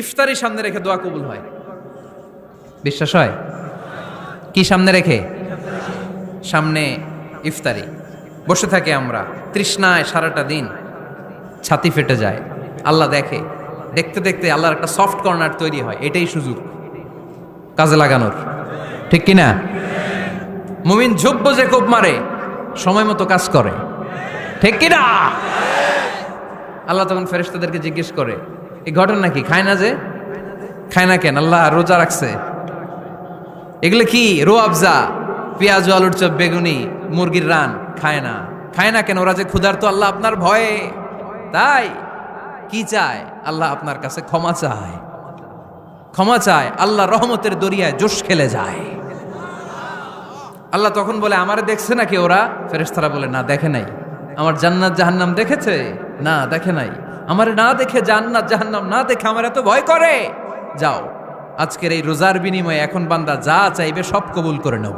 ইফতারি সামনে রেখে দোয়া কবুল হয়। বিশ্বাস হয়? কি সামনে রেখে? সামনে ইফতারি। বসে থাকে আমরা তৃষ্ণায় সারাটা দিন, ছাতি ফেটে যায়। আল্লাহ দেখে, দেখতে দেখতে আল্লাহর একটা সফট কর্নার তৈরি হয়। এটাই সুযোগ কাজে লাগানোর, ঠিক কিনা? মুমিন ঝুব্ব যে কোপ মারে, সময় মতো কাজ করে, ঠিক কিনা? আল্লাহ তখন ফেরেশতাদেরকে জিজ্ঞেস করে, এই ঘটনা কি? খায় না যে? খায় না কেন? আল্লাহ রোজা রাখছে। এগুলো কি? রো আফজা, পেঁয়াজ, আলুর চপ, বেগুনি, মুরগির রান খায় না। খায় না কেন? ওরা যে ক্ষুধার্ত, আল্লাহ আপনার ভয়ে। তাই কি চায়? আল্লাহ আপনার কাছে ক্ষমা চায়, ক্ষমা চায়। আল্লাহ রহমতের দরিয়ায় জোশ খেলে যায়। আল্লাহ তখন বলে, আমারে দেখছে নাকি ওরা? ফেরেশতারা বলে, না দেখে নাই। আমার জান্নাত জাহান্নাম দেখেছে? না দেখে নাই। আমারে না দেখে, জান্নাত জাহান্নাম না দেখে আমার এত ভয় করে। যাও, আজকের এই রোজার বিনিময়ে এখন বান্দা যা চাইবে সব কবুল করে নেব।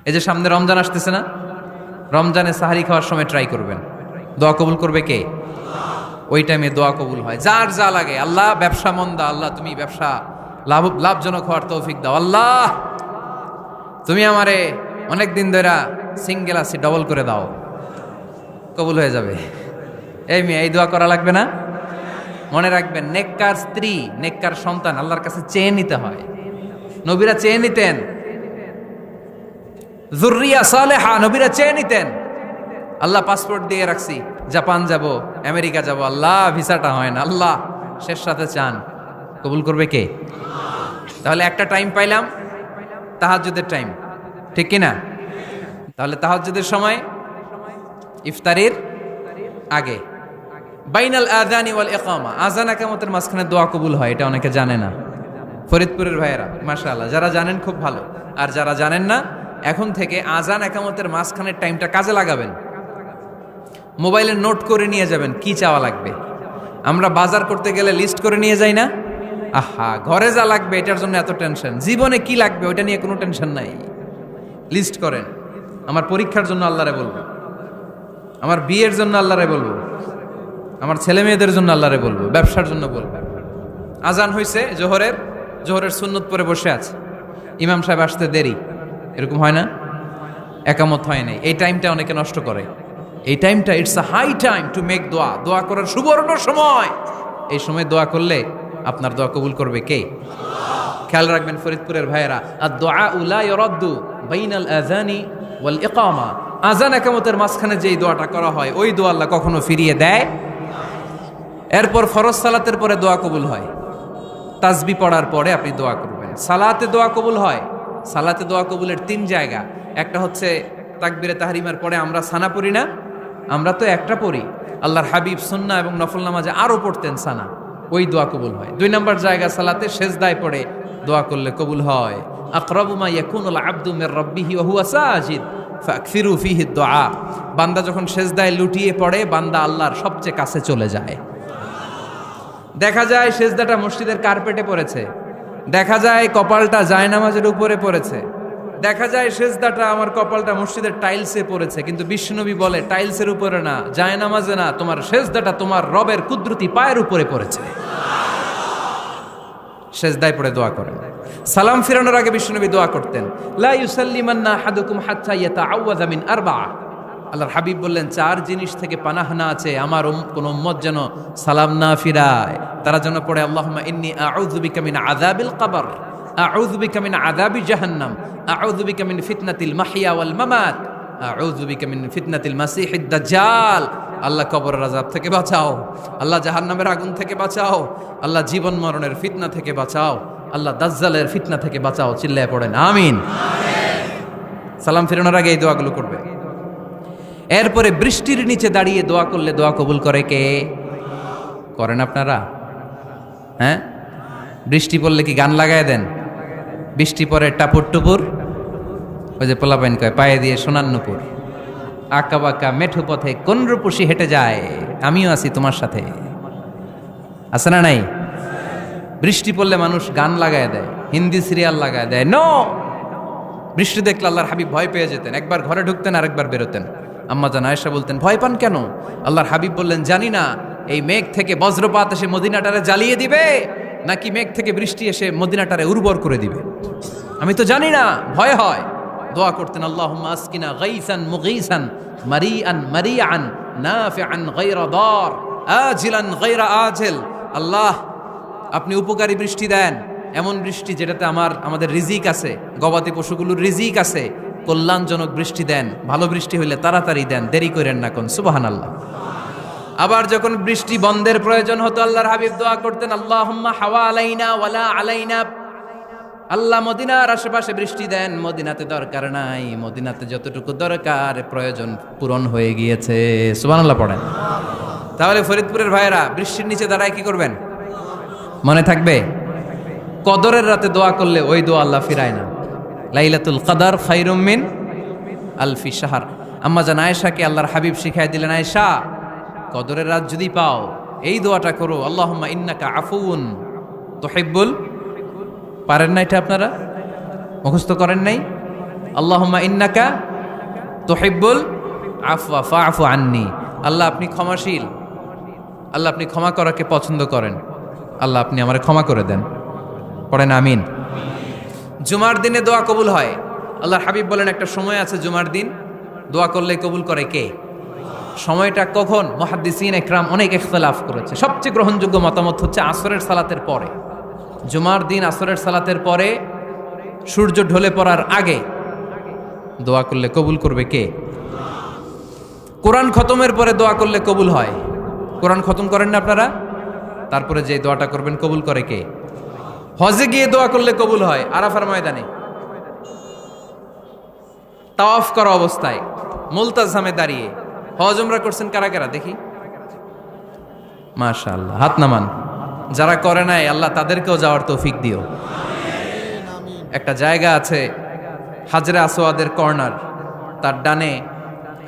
এই যে সামনে রমজান আসতেছে না, রমজানে সাহারি খাওয়ার সময় ট্রাই করবেন। দোয়া কবুল করবে কে? ওই টাইমে দোয়া কবুল হয়। যার যা লাগে, আল্লাহ ব্যবসা মন্দা, আল্লাহ তুমি ব্যবসা লাভজনক হওয়ার তৌফিক দাও। আল্লাহ তুমি আমারে অনেক দিন ধরে সিঙ্গেল আছি, ডবল করে দাও, কবুল হয়ে যাবে। এই মেয়ে, এই দোয়া করা লাগবে না? মনে রাখবেন, নেককার স্ত্রী, নেককার সন্তান আল্লাহর কাছে চেয়ে নিতে হয়। নবীরা চেয়ে নিতেন, যুররিয়া সালেহা নবীরা চেয়ে নিতেন। আল্লাহ পাসপোর্ট দিয়ে রাখছি, জাপান যাব, আমেরিকা যাব, আল্লাহ ভিসাটা হয় না, আল্লাহ শেষ সাথে চান, কবুল করবে কে? তাহলে একটা টাইম পাইলাম, তাহাজ্জুদের টাইম, ঠিক কিনা? তাহলে তাহাজ্জুদের সময় ইফতারির আগে, বাইনাল আযানি ওয়াল ইকামা, আযান ইকামতের মাঝখানে দোয়া কবুল হয়। এটা অনেকে জানে না। ফরিদপুরের ভাইয়েরা মাশাআল্লাহ, যারা জানেন খুব ভালো, আর যারা জানেন না, এখন থেকে আযান ইকামতের মাঝখানের টাইমটা কাজে লাগাবেন। মোবাইলে নোট করে নিয়ে যাবেন কি চাওয়া লাগবে। আমরা বাজার করতে গেলে লিস্ট করে নিয়ে যাই না? আহা, ঘরে যা লাগবে এটার জন্য এত টেনশন, জীবনে কি লাগবে ওইটা নিয়ে কোনো টেনশন নাই। লিস্ট করেন। আমার পরীক্ষার জন্য আল্লাহরে বলবো, আমার বিয়ের জন্য আল্লাহরে বলবো, আমার ছেলে মেয়েদের জন্য আল্লাহরে বলবো, ব্যবসার জন্য বলবো। আজান হয়েছে জোহরের সুন্নত পরে বসে আছে, ইমাম সাহেব আসতে দেরি, এরকম হয় না? একামত হয় নাই, এই টাইমটা অনেকে নষ্ট করে। এই টাইমটা it's a high time to make দোয়া, দোয়া করার সুবর্ণ সময়। এই সময় দোয়া করলে আপনার দোয়া কবুল করবে কে? খেয়াল রাখবেন ফরিদপুরের ভাইয়েরা, আদ-দুআ লা ইউরাদ্দু বাইনাল আযানি ওয়াল ইকামা, আযান ইকামতের মাঝখানে যেই দোয়াটা করা হয় ওই দোয়া আল্লাহ কখনো ফিরিয়ে দেয়। এরপর ফরজ সালাতের পরে দোয়া কবুল হয়, তাসবিহ পড়ার পরে আপনি দোয়া করবেন। সালাতে দোয়া কবুল হয়। সালাতে দোয়া কবুলের 3 জায়গা। একটা হচ্ছে তাকবীরে তাহরিমার পরে আমরা সানা পড়ি না, আমরা তো একটা পড়ি। আল্লাহর হাবিব সুন্নাহ এবং নফল নামাজে আরো পড়তেন সানা, ওই দোয়া কবুল হয়। 2 নম্বর জায়গা সালাতে সেজদায় পড়ে দোয়া করলে কবুল হয়। আকরাবু মা ইয়াকুনুল আবদু মির রাব্বিহি ওয়া হুয়া সাজিদ ফাকসিরু ফিহি দুআ, বান্দা যখন সেজদায় লুটিয়ে পড়ে বান্দা আল্লাহর সবচেয়ে কাছে চলে যায়। দেখা যায় সেজদাটা মসজিদের কার্পেটে পড়েছে, দেখা যায় কপালটা জায়নামাজের উপরে পড়েছে, দেখা যায় সেজদাটা আমার কপালটা মসজিদের টাইলসে পড়েছে, কিন্তু বিশ্বনবী বলে টাইলসের উপরে না, জায়নামাজে না, তোমার সেজদাটা তোমার রবের কুদরতি পায়ের উপরে পড়েছে। সেজদায় পড়ে দোয়া করেন। সালাম ফিরানোর আগে বিশ্বনবী দোয়া করতেন, লা ইউসাল্লিমান্না আহাদুকুম হাত্তা ইয়াতাআওয়াযা মিন আরবা'a। আল্লাহর হাবিব বললেন 4 জিনিস থেকে পানাহ না আছে আমার কোন উম্মত যেন সালাম না ফিরায়। তারা যেন পড়ে, আল্লাহুম্মা ইন্নী আউযু বিকা মিন আযাবিল কবর, আউযু বিকা মিন আযাবি জাহান্নাম, আউযু বিকা মিন ফিতনাতিল মাহইয়া ওয়াল মামাত, আউযু বিকা মিন ফিতনাতিল মাসিহিদ দাজ্জাল। আল্লাহ কবরের আযাব থেকে বাঁচাও, আল্লাহ জাহান্নামের আগুন থেকে বাঁচাও, আল্লাহ জীবন মরণের ফিতনা থেকে বাঁচাও, আল্লাহ দাজ্জালের ফিতনা থেকে বাঁচাও। চিল্লায়ে পড়েন আমিন। সালাম ফিরানোর আগে এই দোয়াগুলো করবে। এরপরে বৃষ্টির নিচে দাঁড়িয়ে দোয়া করলে দোয়া কবুল করে কে? করেন আপনারা? হ্যাঁ, বৃষ্টি পড়লে কি গান লাগায় দেন? বৃষ্টি পরে টাপুর টুপুর, ওই যে পোলাপাইন কয় পায়ে দিয়ে সোনার নুপুর, আঁকা বাঁকা মেঠো পথে কোন রূপসী হেঁটে যায়, আমিও আছি তোমার সাথে, আছে না নাই? বৃষ্টি পড়লে মানুষ গান লাগায় দেয়, হিন্দি সিরিয়াল লাগায় দেয়। নো, বৃষ্টি দেখলে আল্লাহর হাবিব ভয় পেয়ে যেতেন, একবার ঘরে ঢুকতেন আরেকবার বেরোতেন। আম্মা জান আয়েশা বলতেন, ভয় পান কেন? আল্লাহর হাবিব বললেন, জানি না এই মেঘ থেকে বজ্রপাত এসে মদিনাটারে জ্বালিয়ে দিবে নাকি মেঘ থেকে বৃষ্টি এসে মদিনাটারে উর্বর করে দিবে, আমি তো জানি না, ভয় হয়। দোয়া করতেন, আল্লাহুম্মা আসকিনা গাইসান মুগীসান মারিআন মারিআন নাফিআন গায়রা দার আজিলান গায়রা আজিল। আল্লাহ, আপনি উপকারী বৃষ্টি দেন, এমন বৃষ্টি যেটাতে আমাদের রিজিক আছে, গবাদি পশুগুলোর রিজিক আছে, কল্যাণজনক বৃষ্টি দেন, ভালো বৃষ্টি হইলে তাড়াতাড়ি দেন, দেরি করেন না কোন। সুবহানাল্লাহ। আবার যখন বৃষ্টি বন্ধের প্রয়োজন হতো আল্লাহর হাবিব দোয়া করতেন, আল্লাহুম্মা হাওয়া আলাইনা ওয়ালা আলাইনা। আল্লাহ মদিনার আশেপাশে বৃষ্টি দেন, মদিনাতে দরকার নাই, মদিনাতে যতটুকু দরকার প্রয়োজন পূরণ হয়ে গিয়েছে। সুবহানাল্লাহ পড়েন। তাহলে ফরিদপুরের ভাইয়েরা বৃষ্টির নিচে দাঁড়ায় কি করবেন মনে থাকবে? কদরের রাতে দোয়া করলে ওই দোয়া আল্লাহ ফিরায় না। লাইলাতুল কদর খায়রুম মিন আলফি শাহর। আম্মা জান আয়েশাকে আল্লাহর হাবিব শিখাই দিলেন, আয়েশা কদরের রাত যদি পাও এই দোয়াটা করো, আল্লাহুম্মা ইন্নাকা আফুউন তুহিব্বুল। পারেন না এটা? আপনারা মুখস্থ করেন নাই? আল্লাহুম্মা ইন্নাকা তুহিব্বুল আফওয়া ফাআফু আন্নি। আল্লাহ আপনি ক্ষমাশীল, আল্লাহ আপনি ক্ষমা করাকে পছন্দ করেন, আল্লাহ আপনি আমারে ক্ষমা করে দেন। পড়েন আমিন। জুমার দিনে দোয়া কবুল হয়। আল্লাহর হাবিব বলেন একটা সময় আছে জুমার দিন দোয়া করলে কবুল করে কে? সময়টা কখন? মুহাদ্দিসিন ইকরাম অনেক ইখতিলাফ করেছে। সবচেয়ে গ্রহণযোগ্য মতামত হচ্ছে আসরের সালাতের পরে। জুমার দিন আসরের সালাতের পরে সূর্য ঢলে পড়ার আগে দোয়া করলে কবুল করবে কে? কোরআন খতমের পরে দোয়া করলে কবুল হয়। কোরআন খতম করেন না আপনারা? তারপরে যে দোয়াটা করবেন কবুল করে কে? হজে গিয়ে দোয়া করলে কবুল হয়। আরাফার ময়দানে তাওয়াফ করা অবস্থায় মুলতাজামে দাঁড়িয়ে। হজ উমরা করছেন কারা কারা দেখি? মাশাআল্লাহ, হাত নামান। যারা করে নাই আল্লাহ তাদেরকেও যাওয়ার তৌফিক দিও। একটা জায়গা আছে হাজরে আসওয়াদের কর্নার, তার ডানে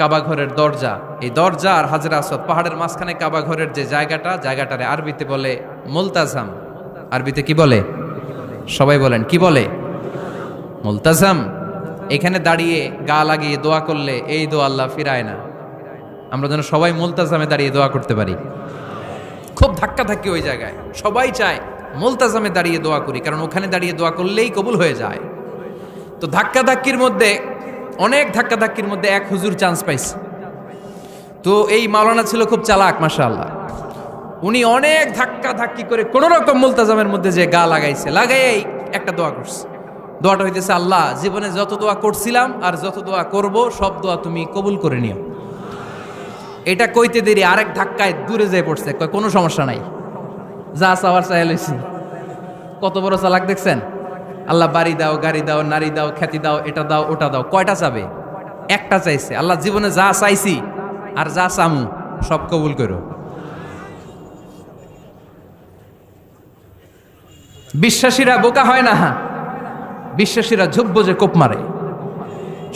কাবা ঘরের দরজা। এই দরজা আর হাজরে আসওয়াদ পাহাড়ের মাঝখানে কাবা ঘরের যে জায়গাটারে আরবিতে বলে মুলতাজাম। আরবিতে কি বলে? সবাই বলেন কি বলে? মুলতাজাম। এখানে দাঁড়িয়ে গা লাগিয়ে দোয়া করলে এই দোয়া আল্লাহ ফিরায় না। আমরা যেন সবাই মুলতাজামে দাঁড়িয়ে দোয়া করতে পারি। খুব ধাক্কা ধাক্কি ওই জায়গায়, সবাই চায় মুলতাজামে দাঁড়িয়ে দোয়া করি, কারণ ওখানে দাঁড়িয়ে দোয়া করলেই কবুল হয়ে যায়। তো ধাক্কা ধাক্কির মধ্যে, অনেক ধাক্কা ধাক্কির মধ্যে এক হুজুর চান্স পাইছে। তো এই মাওলানা ছিল খুব চালাক, মাশাআল্লাহ। উনি অনেক ধাক্কা ধাক্কি করে কোন রকম মুলতাজামের মধ্যে যে গা লাগাইছে, লাগাই একটা দোয়া করছে। দোয়াটা হইতেছে, আল্লাহ জীবনে যত দোয়া করছিলাম আর যত দোয়া করব সব দোয়া তুমি কবুল করে নিও। এটা কইতে দেরি আরেক ধাক্কায় দূরে যেয়ে পড়ছে, কয় কোনো সমস্যা নাই, যা চাওয়ার চাই লইছি। কত বড় চালাক দেখছেন? আল্লাহ বাড়ি দাও, গাড়ি দাও, নারী দাও, খ্যাতি দাও, এটা দাও, ওটা দাও। কয়টা চাবে? একটা চাইছে। আল্লাহ জীবনে যা চাইছি আর যা চামু সব কবুল করো। বিশ্বাসীরা বোকা হয় না, বিশ্বাসীরা ঝুব্ব যে কোপ মারে।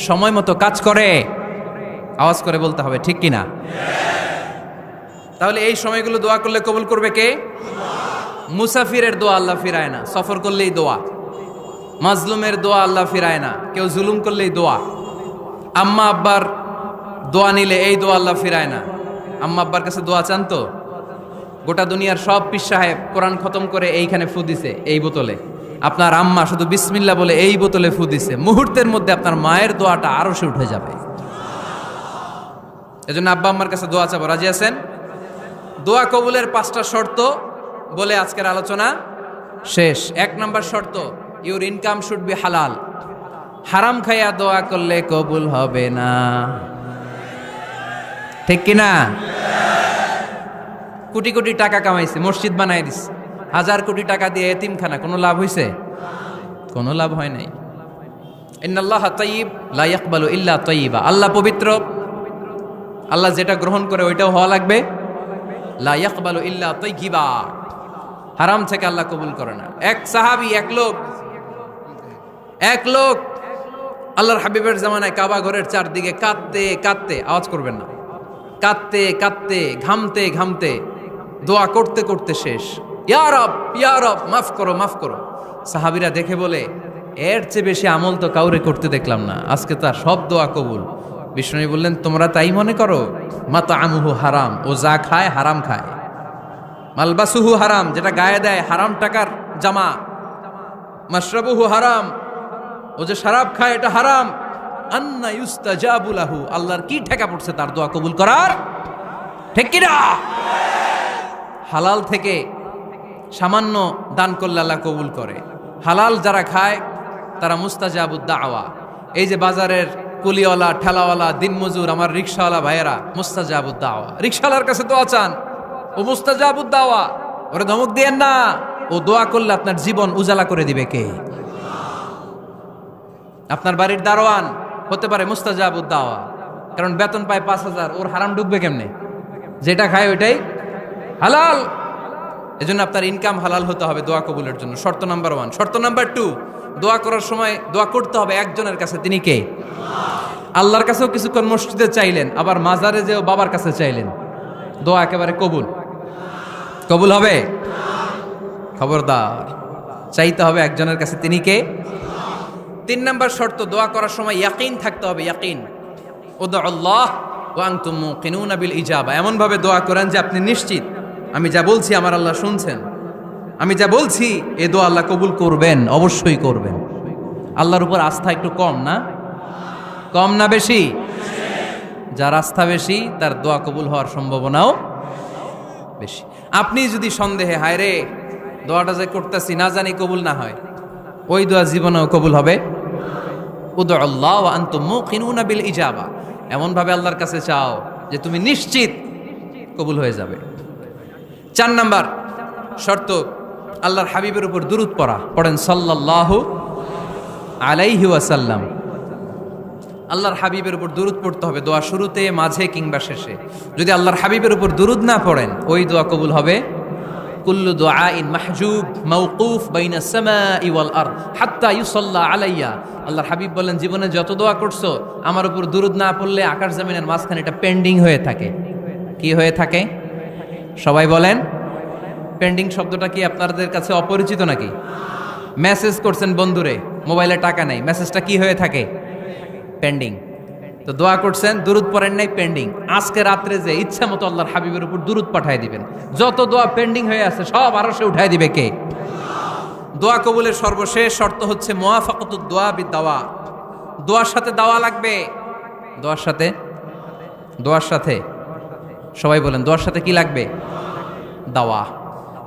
সময় মতো কাজ করে, আওয়াজ করে বলতে হবে ঠিক কিনা? তাহলে এই সময়গুলো দোয়া করলে কবুল করবে কে? মুসাফিরের দোয়া আল্লাহ ফিরায় না, সফর করলেই দোয়া। মাজলুমের দোয়া আল্লাহ ফিরায় না, কেউ জুলুম করলেই দোয়া। আম্মা আব্বার দোয়া নিলে এই দোয়া আল্লাহ ফিরায় না। আম্মা আব্বার কাছে দোয়া চান তো? গোটা দুনিয়ার সব পীর সাহেব কোরআন খতম করে এইখানে ফু দিছে এই বোতলে, আপনার আম্মা শুধু বিসমিল্লাহ বলে এই বোতলে ফু দিছে, মুহূর্তের মধ্যে আপনার মায়ের দোয়াটা আরশে উঠে যাবে। এজন্য আব্বা আম্মার কাছে দোয়া চাবো, রাজি আছেন? দোয়া কবুলের 5টা শর্ত বলে আজকের আলোচনা শেষ। 1 নম্বর শর্ত, ইউর ইনকাম শুড বি হালাল। হারাম খাইয়া দোয়া করলে কবুল হবে না, ঠিক কিনা? কোটি কোটি টাকা কামাইছে, মসজিদ বানাই দিছে, 1000 কোটি টাকা দিয়ে এতিমখানা, কোনো লাভ হইছে? কোনো লাভ হয় নাই। ইন্নাল্লাহা তাইয়্যিব লা ইয়াকবালু ইল্লা তাইয়্যিবা। আল্লাহ পবিত্র, আল্লাহ যেটা গ্রহণ করে ওইটাও হওয়া লাগবে। লা ইয়াকবালু ইল্লা তাইয়্যিবা। হারাম থেকে আল্লাহ কবুল করে না। এক সাহাবী, এক লোক আল্লাহর হাবিবের জামানায় কাবা ঘরের চারদিকে কাঁদতে কাঁদতে, আওয়াজ করবেন না, কাঁদতে কাঁদতে, ঘামতে ঘামতে, দোয়া করতে করতে শেষ। ইয়া রব, ইয়া রব, মাফ করো, মাফ করো। সাহাবীরা দেখে বলে, এর চেয়ে বেশি আমল তো কাউরে করতে দেখলাম না, আজকে তার সব দোয়া কবুল। বিষ্ণু বললেন, তোমরা তাই মনে করো? মাতাআমুহু হারাম, ও যা খায় হারাম খায়। মালবাসুহু হারাম, যেটা গায়ে দেয় হারাম টাকার জামা। মাশরাবুহু হারাম, ও যে শরাব খায় এটা হারাম। আন্না ইউস্তাজাবু লাহু, আল্লাহর কি ঠেকা পড়ছে তার দোয়া কবুল করার? ঠিক কি না? হালাল থেকে সামান্য দান করলে আল্লাহ কবুল করে। হালাল যারা খায় তারা মুস্তাজাবুদ দাওয়া। এই যে বাজারের কুলিওয়ালা, ঠেলাওয়ালা, দিনমজুর, আমার রিকশাওয়ালা ভাইয়েরা, মুস্তাজাবুদ দাওয়া। রিকশাওয়ালার কাছে দোয়া চান, ও মুস্তাজাবুদ দাওয়া। ওরে ধমক দিয়েন না, ও দোয়া করলে আপনার জীবন উজালা করে দিবে কে? আপনার বাড়ির দারোয়ান হতে পারে মুস্তাজাবুদ দাওয়া, কারণ বেতন পায় 5,000, ওর হারাম ঢুকবে কেমনে? যেটা খায় ওইটাই হালাল। এজন্য আপনার ইনকাম হালাল হতে হবে দোয়া কবুলের জন্য। শর্ত নাম্বার 1। শর্ত নাম্বার 2, দোয়া করার সময় দোয়া করতে হবে একজনের কাছে। তিনি কে? আল্লাহর কাছেও কিছুক্ষণ মসজিদে চাইলেন, আবার মাজারে যেও বাবার কাছে চাইলেন, দোয়া একেবারে কবুল? কবুল হবে? খবরদার, চাইতে হবে একজনের কাছে। তিনি কে? 3 নাম্বার শর্ত, দোয়া করার সময় ইয়াকিন থাকতে হবে। ইয়াকিন, উদউ আল্লাহ ওয়া আনতুম মুকিনুনা বিল ইজাবা। এমন ভাবে দোয়া করেন যে আপনি নিশ্চিত আমি যা বলছি আমার আল্লাহ শুনছেন, আমি যা বলছি এই দোয়া আল্লাহ কবুল করবেন, অবশ্যই করবেন। আল্লাহর উপর আস্থা একটু কম না? কম না বেশি? যার আস্থা বেশি তার দোয়া কবুল হওয়ার সম্ভাবনাও বেশি। আপনি যদি সন্দেহে, হায় রে দোয়াটা যে করতেছি না জানি কবুল না হয়, ওই দোয়া জীবনেও কবুল হবে? উদউ আল্লাহ ওয়া আনতুম মুকিনুনা বিল ইজাবা। এমন ভাবে আল্লাহর কাছে চাও যে তুমি নিশ্চিত কবুল হয়ে যাবে। 4 নাম্বার শর্ত, আল্লাহর হাবিবের উপর দুরূদ পড়া। পড়েন সাল্লাল্লাহু আলাইহি ওয়াসাল্লাম। আল্লাহর হাবিবের উপর দুরূদ পড়তে হবে দোয়া শুরুতে, মাঝে কিংবা শেষে। যদি আল্লাহর হাবিবের উপর দুরূদ না পড়েন, ওই দোয়া কবুল হবে? কুল্লু দুআইন মাহজুব মাওকুফ বাইনা সামাই ওয়াল আরদ হাত্তা ইউসাল্লা আলাইয়া। আল্লাহর হাবিব বলেন, জীবনে যত দোয়া করছো আমার উপর দুরূদ না পড়লে আকাশ জমিনের মাঝখানে এটা পেন্ডিং হয়ে থাকে। কি হয়ে থাকে? সবাই বলেন। পেন্ডিং শব্দটা কি আপনাদের কাছে অপরিচিত নাকি? মেসেজ করছেন বন্ধুরে, মোবাইলে টাকা নেই, মেসেজটা কি হয়ে থাকে? পেন্ডিং। তো দোয়া করছেন, দুরূদ পড়েন নাই, পেন্ডিং। আজকে রাত্রে যে ইচ্ছা মতো আল্লাহর হাবিবের উপর দুরূদ পাঠিয়ে দিবেন, যত দোয়া পেন্ডিং হয়ে আছে সব আরশে উঠায় দিবে কে? দোয়া কবুলের সর্বশেষ শর্ত হচ্ছে মুওয়াফাকাতুদ দোয়া বিদ-দাওয়া। দোয়ার সাথে দাওয়া লাগবে। দোয়ার সাথে সবাই বলেন, দোয়ার সাথে কি লাগবে? দাওয়া।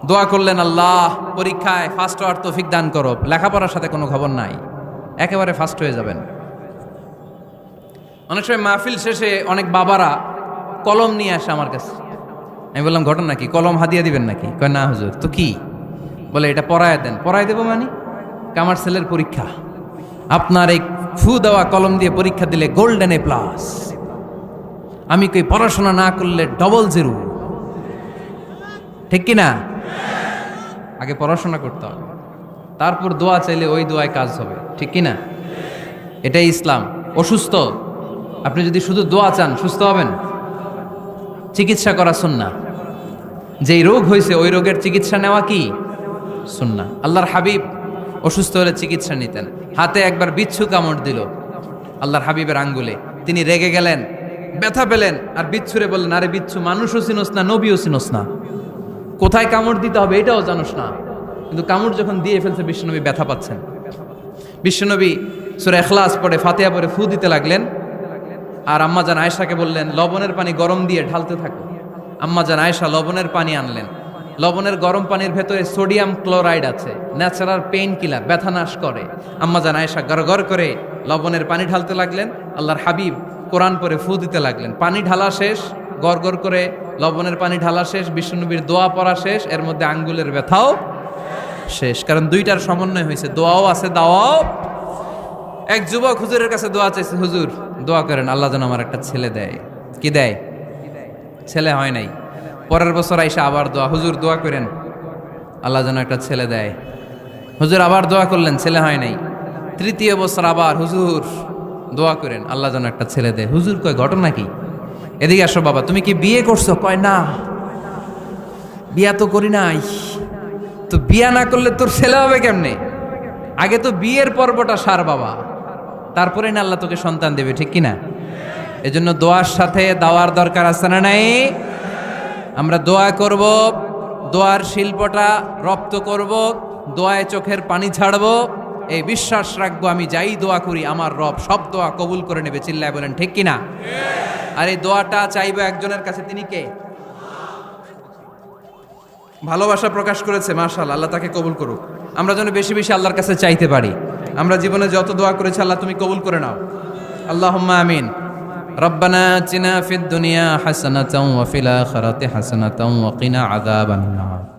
দোয়া করলেন, আল্লাহ পরীক্ষায় ফার্স্ট হওয়ার তৌফিক দান করো, লেখাপড়ার সাথে কোনো খবর নাই, একেবারে ফার্স্ট হয়ে যাবেন। অনেক সময় মাহফিল শেষে অনেক বাবারা কলম নিয়ে আসে আমার কাছে। আমি বললাম, ঘটনা কি? কলম হাদিয়া দিবেন নাকি? কয় না হুজুর। তো কি? বলে এটা পড়ায় দেন। পড়ায় দেবো মানে? আমার ছেলের পরীক্ষা, আপনার এই ফু দেওয়া কলম দিয়ে পরীক্ষা দিলে গোল্ডেন এ প্লাস। আমি কই পড়াশোনা না করলে ডবল জিরো। ঠিক কি না? আগে পড়াশোনা করতে হবে, তারপর দোয়া চাইলে ওই দোয়ায় কাজ হবে। ঠিক কি না? এটাই ইসলাম। অসুস্থ আপনি যদি শুধু দোয়া চান, সুস্থ হবেন? চিকিৎসা করা সুন্নাহ। যেই রোগ হয়েছে ওই রোগের চিকিৎসা নেওয়া কি সুন্নাহ। আল্লাহর হাবিব অসুস্থ হলে চিকিৎসা নিতেন। হাতে একবার বিচ্ছু কামড় দিল আল্লাহর হাবিবের আঙ্গুলে, তিনি রেগে গেলেন, ব্যথা পেলেন, আর বিচ্ছুরে বললেন, আরে বিচ্ছু, মানুষও চিনোস না, নবীও চিনোস না, কোথায় কামড় দিতে হবে এটাও জানোস না। কিন্তু কামড় যখন দিয়ে ফেলছে, বিশ্বনবী ব্যথা পাচ্ছেন। বিশ্বনবী সূরা ইখলাস পড়ে, ফাতিহা পড়ে ফু দিতে লাগলেন। আর আম্মাজান আয়েশাকে বললেন, লবণের পানি গরম দিয়ে ঢালতে থাকো। আম্মাজান আয়েশা লবণের পানি আনলেন। লবণের গরম পানির ভেতরে সোডিয়াম ক্লোরাইড আছে, ন্যাচারাল পেইন কিলার, ব্যথা নাশ করে। আম্মাজান আয়েশা গড়গড় করে লবণের পানি ঢালতে লাগলেন। আল্লাহর হাবিব কোরআন পড়ে ফু দিতে লাগলেন। পানি ঢালা শেষ, গড়গড় করে লবণের পানি ঢালা শেষ, বিশ্বনবীর দোয়া পড়া শেষ, এর মধ্যে আঙ্গুলের ব্যথাও শেষ। কারণ দুইটার সমন্বয় হয়েছে, দোয়াও আছে, দাওয়াও। এক যুবক হুজুরের কাছে দোয়া চাইছে, হুজুর দোয়া করেন আল্লাহ যেন আমার একটা ছেলে দেয়। কি দেয়? ছেলে হয় নাই। পরের বছর আইসা আবার দোয়া, হুজুর দোয়া করেন আল্লাহ যেন একটা ছেলে দেয়। হুজুর আবার দোয়া করলেন, ছেলে হয় নাই। তৃতীয় বছর আবার, হুজুর দোয়া করেন আল্লাহ যেন একটা ছেলে দেয়। হুজুর কয়, ঘটনা কি? এদিকে আসো বাবা, তুমি কি বিয়ে করছো? কয় না, বিয়া তো করি নাই। তো বিয়া না করলে তোর ছেলে হবে কেমনে? আগে তো বিয়ের পর্বটা সার বাবা, তারপরে না আল্লাহ তোকে সন্তান দেবে। ঠিক কিনা? এজন্য দোয়ার সাথে দাওয়ার দরকার আছে না নাই? আমরা দোয়া করব, দোয়ার শিল্পটা রপ্ত করব, দোয়ায় চোখের পানি ছাড়বো, এই বিশ্বাস রাখবো আমি যাই দোয়া করি আমার রব সব দোয়া কবুল করে নেবে। চিল্লায় বলেন ঠিক কিনা? আর এই দোয়াটা চাইবো একজনের কাছে, তিনি কে? ভালোবাসা প্রকাশ করেছে, মাশাআল্লাহ, আল্লাহ তাকে কবুল করুক। আমরা যেন বেশি বেশি আল্লাহর কাছে চাইতে পারি। আমরা জীবনে যত দোয়া করেছি আল্লাহ তুমি কবুল করে নাও, আল্লাহুম্মা আমিন। রব্বানা আতিনা ফিদ দুনিয়া হাসানাতাও ওয়া ফিল আখিরাতি হাসানাতাও ওয়া কিনা আযাবান নার।